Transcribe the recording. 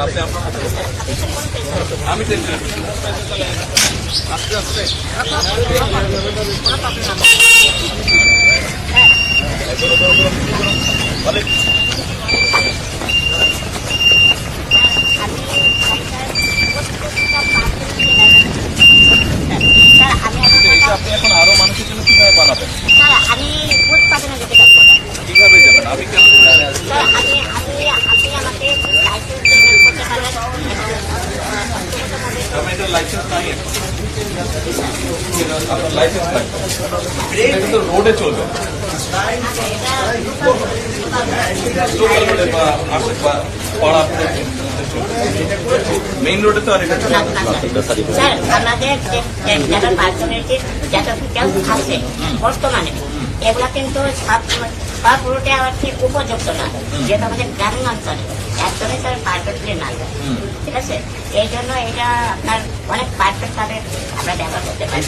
আমি আস্তে আস্তে আপনি এখন আরো মানুষের জন্য কিভাবে বানাবেন? আমি উৎপাদনে যেতে চাচ্ছি। কিভাবে যাবেন? আমি কেমন আপনি আমাকে লাইসেন্স করতে পারবেন? আমার এটা লাইসেন্স নাই, আপনার লাইসেন্স নাই, এটা তো রোডে চলবে, লোকাল রোডে বা আশে বা পাড়া মেইন রোডে তো আর এটা স্যার, আমাদের যারা পার্সোনালিটির যত ডিটেলস আছে বর্তমানে এগুলা কিন্তু সব রুটে আমার ঠিক উপযুক্ত না, যেহেতু আমাদের গ্রামীণ অঞ্চলে একদমই স্যার পারফেক্টলি না, ঠিক আছে? এই জন্য এটা আপনার অনেক পারফেক্ট ভাবে আমরা ব্যবহার করতে পারি।